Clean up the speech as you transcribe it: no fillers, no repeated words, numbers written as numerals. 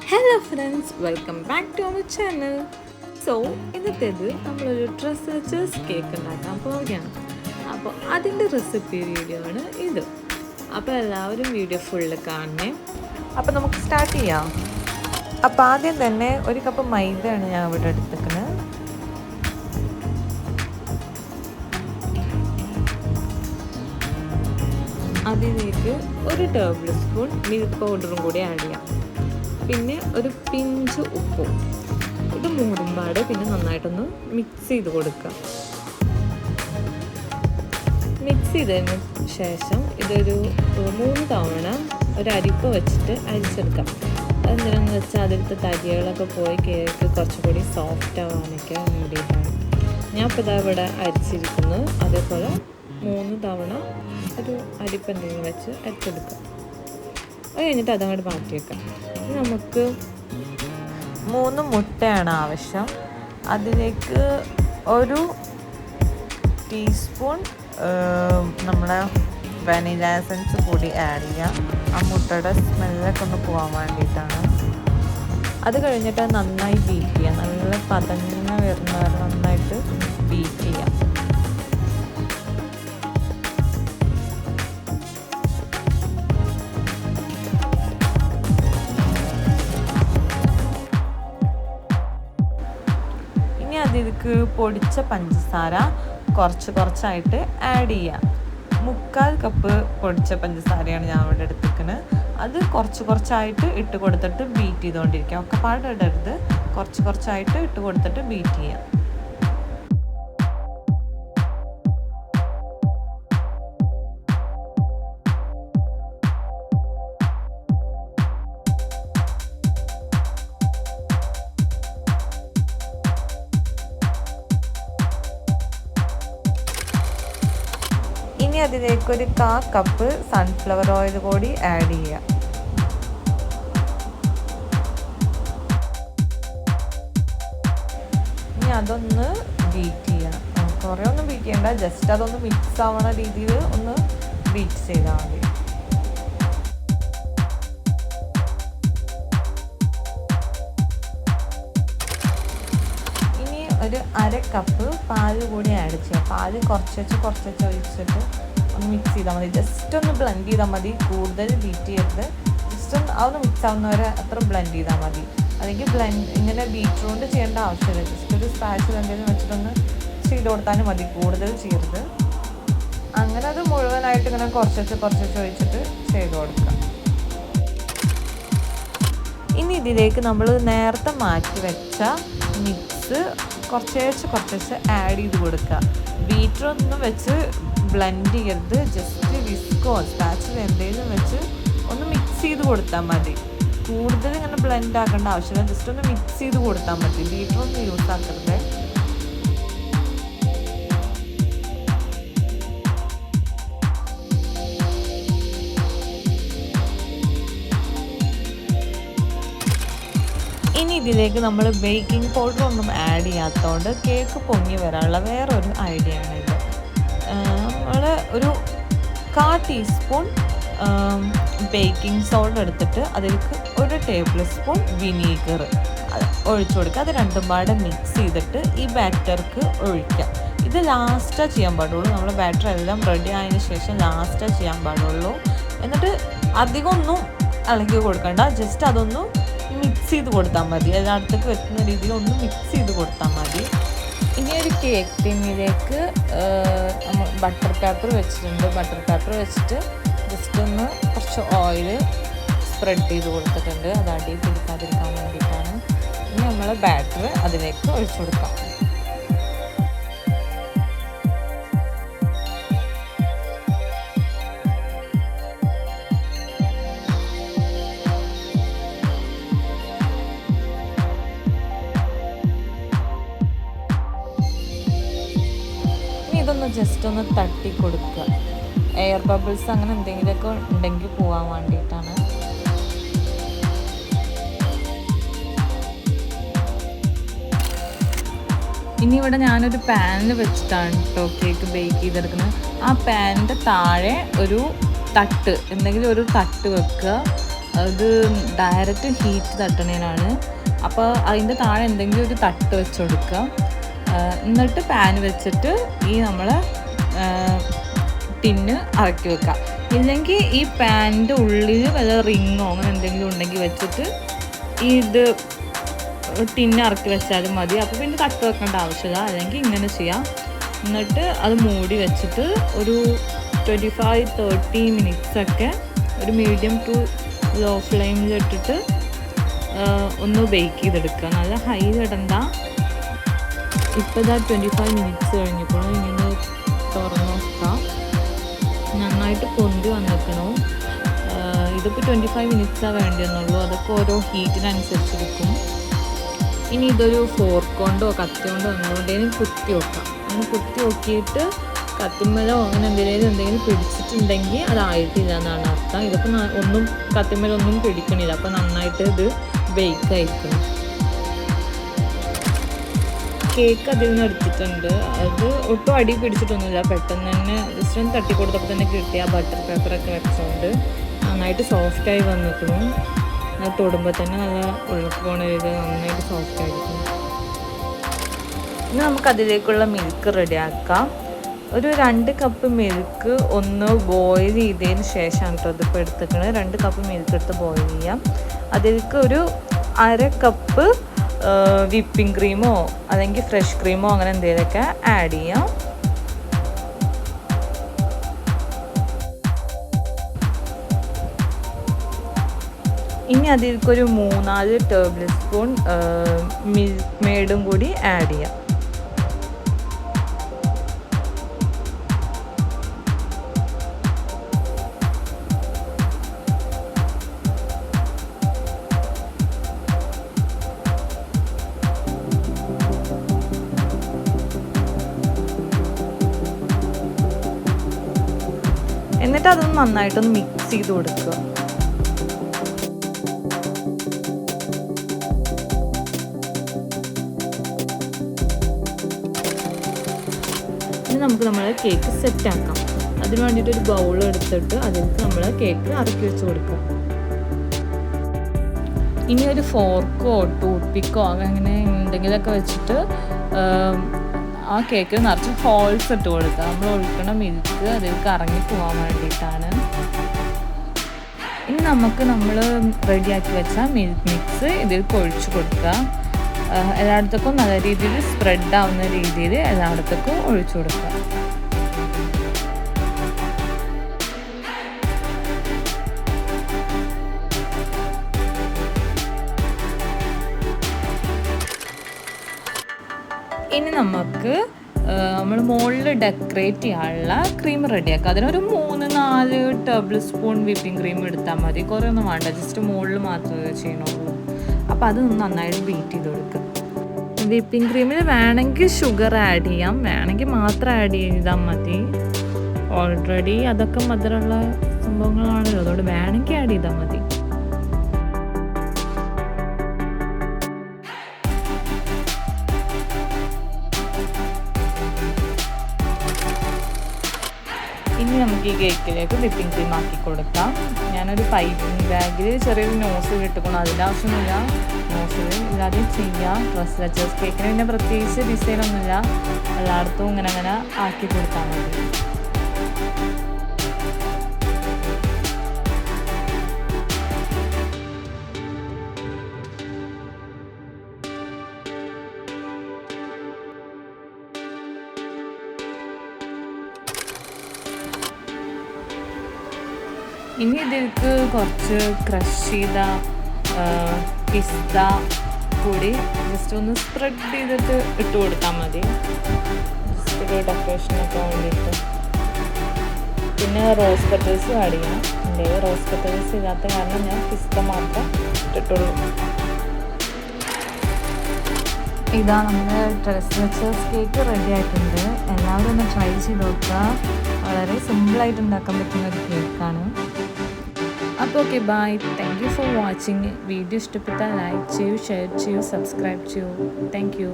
Hello friends, welcome back to our channel. So ഇന്നത്തേത് നമ്മളൊരു chess cake ഉണ്ടാക്കാൻ പോവുകയാണ്. അപ്പോൾ അതിൻ്റെ റെസിപ്പി വീഡിയോ ആണ് ഇത്. അപ്പോൾ എല്ലാവരും വീഡിയോ ഫുള്ള് കാണണേ. അപ്പോൾ നമുക്ക് സ്റ്റാർട്ട് ചെയ്യാം. അപ്പോൾ ആദ്യം തന്നെ ഒരു കപ്പ് മൈദയാണ് ഞാൻ ഇവിടെ എടുത്തിരിക്കുന്നത്. അതിലേക്ക് ഒരു ടേബിൾ സ്പൂൺ മിൽക്ക് പൗഡറും കൂടി ആഡ് ചെയ്യാം. പിന്നെ ഒരു പിഞ്ച് ഉപ്പും. ഇത് മൂടുമ്പാട് പിന്നെ നന്നായിട്ടൊന്ന് മിക്സ് ചെയ്ത് കൊടുക്കുക. മിക്സ് ചെയ്തതിന് ശേഷം ഇതൊരു 3 തവണ ഒരു അരിപ്പ വെച്ചിട്ട് അരിച്ചെടുക്കാം. അതെന്തിനാന്ന് വെച്ചാൽ അതിലത്തെ തരികളൊക്കെ പോയി കേക്ക് കുറച്ചുകൂടി സോഫ്റ്റ് ആവാനൊക്കെ വേണ്ടിയിട്ടാണ്. ഞാൻ ഇപ്പോൾ ഇതാ ഇവിടെ അരിച്ചിരിക്കുന്നു. അതേപോലെ 3 തവണ ഒരു അരിപ്പ എന്തെങ്കിലും വെച്ച് അരിച്ചെടുക്കാം. അത് കഴിഞ്ഞിട്ട് അതങ്ങോട്ട് മാറ്റി വെക്കാം. നമുക്ക് 3 മുട്ടയാണ് ആവശ്യം. അതിലേക്ക് ഒരു ടീസ്പൂൺ നമ്മുടെ വാനില എസൻസ് കൂടി ആഡ് ചെയ്യാം. ആ മുട്ടയുടെ സ്മെല്ലൊക്കെ ഒന്ന് പോകാൻ വേണ്ടിയിട്ടാണ്. അത് കഴിഞ്ഞിട്ട് നന്നായി ബീറ്റ് ചെയ്യാം. നല്ല പതഞ്ഞ വരുന്ന വരെ നന്നായിട്ട് ബീറ്റ് ചെയ്യാം. അതിലേക്ക് പൊടിച്ച പഞ്ചസാര കുറച്ചായിട്ട് ആഡ് ചെയ്യാം. 3/4 കപ്പ് പൊടിച്ച പഞ്ചസാരയാണ് ഞാൻ ഇവിടെ എടുത്തിരിക്കുന്നത്. അത് കുറച്ചായിട്ട് ഇട്ട് കൊടുത്തിട്ട് ബീറ്റ് ചെയ്തുകൊണ്ടിരിക്കുക. ഒക്കെ പാടിടരുത്, കുറച്ചായിട്ട് ഇട്ട് കൊടുത്തിട്ട് ബീറ്റ് ചെയ്യാം. ഇനി അതിലേക്ക് ഒരു 1/4 കപ്പ് സൺഫ്ലവർ ഓയിൽ കൂടി ആഡ് ചെയ്യുക. ഇനി അതൊന്ന് ബീറ്റ് ചെയ്യാം. കുറേ ഒന്നും ബീറ്റ് ചെയ്യണ്ട, ജസ്റ്റ് അതൊന്ന് മിക്സ് ആവുന്ന രീതിയിൽ ഒന്ന് ബീറ്റ് ചെയ്താൽ മതി. ഒരു 1/2 കപ്പ് പാല് കൂടി ആഡ് ചെയ്യാം. പാല് കുറച്ച് ഒഴിച്ചിട്ട് ഒന്ന് മിക്സ് ചെയ്താൽ മതി. ജസ്റ്റ് ഒന്ന് ബ്ലെൻഡ് ചെയ്താൽ മതി, കൂടുതൽ ബീറ്റ് ചെയ്യരുത്. ജസ്റ്റ് ഒന്ന് അതൊന്ന് മിക്സ് ആവുന്നവരെ അത്ര ബ്ലെൻഡ് ചെയ്താൽ മതി. അല്ലെങ്കിൽ ഇങ്ങനെ ബീറ്റ് കൊണ്ട് ചെയ്യേണ്ട ആവശ്യമില്ല. ജസ്റ്റ് ഒരു സ്പാച്ചിൽ എന്തെങ്കിലും വെച്ചിട്ടൊന്ന് ചെയ്ത് കൊടുത്താലും മതി, കൂടുതൽ ചെയ്യരുത്. അങ്ങനെ അത് മുഴുവനായിട്ട് ഇങ്ങനെ കുറച്ച് ഒഴിച്ചിട്ട് ചെയ്ത് കൊടുക്കാം. ഇനി ഇതിലേക്ക് നമ്മൾ നേരത്തെ മാറ്റി വെച്ച മിക്സ് കുറച്ച് ആഡ് ചെയ്ത് കൊടുക്കുക. ബീറ്ററൊന്നും വെച്ച് ബ്ലെൻഡ് ചെയ്യരുത്. ജസ്റ്റ് വിസ്കോ സ്പാച്ചിൽ എന്തെങ്കിലും വെച്ച് ഒന്ന് മിക്സ് ചെയ്ത് കൊടുത്താൽ മതി. കൂടുതൽ ഇങ്ങനെ ബ്ലെൻഡ് ആക്കേണ്ട ആവശ്യമില്ല, ജസ്റ്റ് ഒന്ന് മിക്സ് ചെയ്ത് കൊടുത്താൽ മതി. ബീറ്ററൊന്നും യൂസ് ആക്കരുത്. ഇനി ഇതിലേക്ക് നമ്മൾ ബേക്കിംഗ് പൗഡർ ഒന്നും ആഡ് ചെയ്യാത്തതുകൊണ്ട് കേക്ക് പൊങ്ങി വരാനുള്ള വേറൊരു ഐഡിയ ആണ് ഇത്. നമ്മൾ ഒരു 1/4 ടീസ്പൂൺ ബേക്കിംഗ് സോഡ എടുത്തിട്ട് അതിലേക്ക് ഒരു ടേബിൾ സ്പൂൺ വിനീഗർ ഒഴിച്ചു കൊടുക്കുക. അത് രണ്ടും പാടെ മിക്സ് ചെയ്തിട്ട് ഈ ബാറ്റർക്ക് ഒഴിക്കാം. ഇത് ലാസ്റ്റാണ് ചെയ്യാൻ പാടുള്ളൂ. നമ്മൾ ബാറ്റർ എല്ലാം റെഡി ആയതിനു ശേഷം ലാസ്റ്റാണ് ചെയ്യാൻ പാടുള്ളൂ. എന്നിട്ട് അധികം ഒന്നും ഇളക്കി കൊടുക്കണ്ട, ജസ്റ്റ് അതൊന്ന് മിക്സ് ചെയ്ത് കൊടുത്താൽ മതി. അതിനടുത്തേക്ക് വെക്കുന്ന രീതിയിൽ ഒന്ന് മിക്സ് ചെയ്ത് കൊടുത്താൽ മതി. ഇനി ഒരു കേക്ക് ടിന്നിലേക്ക് നമ്മൾ ബട്ടർ പേപ്പർ വെച്ചിട്ടുണ്ട്. ബട്ടർ പേപ്പർ വെച്ചിട്ട് ജസ്റ്റ് ഒന്ന് കുറച്ച് ഓയിൽ സ്പ്രെഡ് ചെയ്ത് കൊടുത്തിട്ടുണ്ട്. അത് അടിയിൽ പിടിക്കാതിരിക്കാൻ വേണ്ടിയിട്ടാണ്. ഇനി നമ്മൾ ബാറ്റർ അതിലേക്ക് ഒഴിച്ചു കൊടുക്കാം. ഇതൊന്ന് ജസ്റ്റ് ഒന്ന് തട്ടി കൊടുക്കുക. എയർ ബബിൾസ് അങ്ങനെ എന്തെങ്കിലുമൊക്കെ ഉണ്ടെങ്കിൽ പോകാൻ വേണ്ടിയിട്ടാണ്. ഇനി ഇവിടെ ഞാനൊരു പാനിൽ വെച്ചിട്ടാണ് കേട്ടോ കേക്ക് ബേക്ക് ചെയ്തെടുക്കുന്നത്. ആ പാനിൻ്റെ താഴെ ഒരു തട്ട് എന്തെങ്കിലും ഒരു തട്ട് വെക്കുക. അത് ഡയറക്റ്റ് ഹീറ്റ് തട്ടണേനാണ്. അപ്പോൾ അതിൻ്റെ താഴെ എന്തെങ്കിലും ഒരു തട്ട് വെച്ച് കൊടുക്കുക. എന്നിട്ട് പാൻ വെച്ചിട്ട് ഈ നമ്മളെ ടിന്ന് ഇറക്കി വെക്കുക. ഇല്ലെങ്കിൽ ഈ പാനിൻ്റെ ഉള്ളിൽ വല്ല റിങ്ങോ അങ്ങനെ എന്തെങ്കിലും ഉണ്ടെങ്കിൽ വെച്ചിട്ട് ഇത് ടിന്ന് ഇറക്കി വെച്ചാലും മതി. അപ്പോൾ പിന്നെ തട്ട് വെക്കേണ്ട ആവശ്യമില്ല. അല്ലെങ്കിൽ ഇങ്ങനെ ചെയ്യാം. എന്നിട്ട് അത് മൂടി വെച്ചിട്ട് ഒരു 25-30 മിനിറ്റ്സൊക്കെ ഒരു മീഡിയം ടു ലോ ഫ്ലെയിമിലിട്ടിട്ട് ഒന്ന് ബേക്ക് ചെയ്തെടുക്കുക. നല്ല ഹൈയിലിടണ്ട. ഇപ്പോൾ ഇതാ 25 മിനിറ്റ്സ് കഴിഞ്ഞപ്പോൾ ഇങ്ങനെ തുറന്ന് നോക്കാം. നന്നായിട്ട് പൊന്തി വന്നിരിക്കണോ. ഇതിപ്പോൾ 25 മിനിറ്റ്സാണ് വേണ്ടിയെന്നുള്ളൂ. അതൊക്കെ ഓരോ ഹീറ്റിനനുസരിച്ചിരിക്കും. ഇനി ഇതൊരു ഫോർക്ക് കൊണ്ടോ കത്തി കൊണ്ടോ എന്തുകൊണ്ടേലും കുത്തി വെക്കാം. അങ്ങനെ കുത്തി നോക്കിയിട്ട് കത്തിമ്മലോ അങ്ങനെ എന്തെങ്കിലും പിടിച്ചിട്ടുണ്ടെങ്കിൽ അതായിട്ടില്ല എന്നാണ് അർത്ഥം. ഇതിപ്പോൾ ഒന്നും കത്തിമ്മലൊന്നും പിടിക്കണില്ല. അപ്പോൾ നന്നായിട്ട് ഇത് ബേക്ക് ആയിരിക്കണം. കേക്ക് അതിൽ നിന്ന് എടുത്തിട്ടുണ്ട്. അത് ഒട്ടും അടി പിടിച്ചിട്ടൊന്നുമില്ല. പെട്ടെന്ന് തന്നെ ജസ്റ്റ് ഒന്ന് തട്ടിക്കൊടുത്തപ്പോൾ തന്നെ കിട്ടിയ ബട്ടർ പേപ്പറൊക്കെ വെച്ചുകൊണ്ട് നന്നായിട്ട് സോഫ്റ്റായി വന്നിരിക്കണം. അത് തൊടുമ്പോൾ തന്നെ നല്ല ഉള്ളിൽ പോണ ഇത് നന്നായിട്ട് സോഫ്റ്റ് ആയിരിക്കും. ഇനി നമുക്കതിലേക്കുള്ള മിൽക്ക് റെഡിയാക്കാം. ഒരു 2 കപ്പ് മിൽക്ക് ഒന്ന് ബോയിൽ ചെയ്തതിന് ശേഷമാണ് കേട്ടോ ഇതിപ്പോൾ എടുത്തിരിക്കുന്നത്. 2 കപ്പ് മിൽക്ക് എടുത്ത് ബോയിൽ ചെയ്യാം. അതിലേക്ക് ഒരു 1/2 കപ്പ് വിപ്പിംഗ് ക്രീമോ അല്ലെങ്കിൽ ഫ്രഷ് ക്രീമോ അങ്ങനെ എന്തെങ്കിലുമൊക്കെ ആഡ് ചെയ്യാം. ഇനി അതിലേക്കൊരു 3-4 ടേബിൾ സ്പൂൺ മിൽക്ക് മെയ്ഡും കൂടി ആഡ് ചെയ്യാം. എന്നിട്ട് അതൊന്ന് നന്നായിട്ടൊന്ന് മിക്സ് ചെയ്ത് കൊടുക്കുക. ഇനി നമുക്ക് നമ്മൾ കേക്ക് സെറ്റാക്കാം. അതിന് വേണ്ടിയിട്ട് ഒരു ബൗൾ എടുത്തിട്ട് അതിലേക്ക് നമ്മൾ കേക്ക് ഇറക്കി വെച്ച് കൊടുക്കുക. ഇനി ഒരു ഫോർക്കോ ടൂത്ത് പിക്കോ അങ്ങനെ എന്തെങ്കിലുമൊക്കെ വെച്ചിട്ട് ആ കേക്കിൽ നിറച്ച് ഹോൾസ് ഇട്ട് കൊടുക്കുക. നമ്മൾ ഒഴിക്കണ മിൽക്ക് അതിലേക്ക് ഇറങ്ങി പോകാൻ വേണ്ടിയിട്ടാണ്. ഇനി നമ്മൾ റെഡിയാക്കി വെച്ച മിൽക്ക് മിക്സ് ഇതിലേക്ക് ഒഴിച്ച് കൊടുക്കുക. എല്ലായിടത്തേക്കും നല്ല രീതിയിൽ സ്പ്രെഡ് ആവുന്ന രീതിയിൽ എല്ലായിടത്തേക്കും ഒഴിച്ചു കൊടുക്കുക. ഇനി നമുക്ക് നമ്മൾ മുകളിൽ ഡെക്കറേറ്റ് ചെയ്യാനുള്ള ക്രീം റെഡിയാക്കുക. അതിനൊരു 3-4 ടേബിൾ സ്പൂൺ വിപ്പിംഗ് ക്രീം എടുത്താൽ മതി. കുറേ ഒന്നും വേണ്ട, ജസ്റ്റ് മുകളിൽ മാത്രമേ ചെയ്യണുള്ളൂ. അപ്പോൾ അത് നന്നായിട്ട് ബീറ്റ് ചെയ്ത് കൊടുക്കുക. വിപ്പിംഗ് ക്രീമിൽ വേണമെങ്കിൽ ഷുഗർ ആഡ് ചെയ്യാം, വേണമെങ്കിൽ മാത്രം ആഡ് ചെയ്താൽ മതി. ഓൾറെഡി അതൊക്കെ മധുരമുള്ള സംഭവങ്ങളാണല്ലോ, അതുകൊണ്ട് വേണമെങ്കിൽ ആഡ് ചെയ്താൽ മതി. ഇനി നമുക്ക് ഈ കേക്കിലേക്ക് വിപ്പിംഗ് ക്രീം ആക്കി കൊടുക്കാം. ഞാനൊരു പൈപ്പിംഗ് ബാഗിൽ ചെറിയൊരു നോസിൽ ഇട്ടുകൊണ്ട് അതിൻ്റെ ആവശ്യമൊന്നുമില്ല, നോസിൽ ഇല്ലാതെ ചെയ്യാം. ഡ്രസ് ലെച്ചേഴ്സ് കേക്കിന് പിന്നെ പ്രത്യേകിച്ച് ഡിസൈനൊന്നുമില്ല, എല്ലായിടത്തും ഇങ്ങനെ ആക്കി കൊടുത്താൽ മതി. ഇനി ഇതിലേക്ക് കുറച്ച് ക്രഷ് ചെയ്ത പിസ്ത കൂടി ജസ്റ്റ് ഒന്ന് സ്പ്രെഡ് ചെയ്തിട്ട് ഇട്ട് കൊടുത്താൽ മതി, ജസ്റ്റ് ഒരു ഡെക്കറേഷനൊക്കെ വേണ്ടിയിട്ട്. പിന്നെ റോസ് പെറ്റൽസ് ആഡ് ചെയ്യണം. എൻ്റെ റോസ് പെറ്റൽസ് ഇല്ലാത്ത കാരണം ഞാൻ പിസ്ത മാത്രം ഇട്ടിട്ടുള്ളൂ. ഇതാ നമ്മുടെ ഡ്രസ് ലെച്ചേഴ്സ് കേക്ക് റെഡി ആയിട്ടുണ്ട്. എല്ലാവരും ഒന്ന് ട്രൈ ചെയ്ത് നോക്കുക. വളരെ സിമ്പിളായിട്ട് ഉണ്ടാക്കാൻ പറ്റുന്ന ഒരു കേക്കാണ്. അപ്പോൾ okay, bye. Thank you for watching. Video ഇഷ്ടപ്പെട്ടാൽ ലൈക്ക് ചെയ്യൂ, ഷെയർ ചെയ്യൂ, സബ്സ്ക്രൈബ് ചെയ്യൂ. Thank U.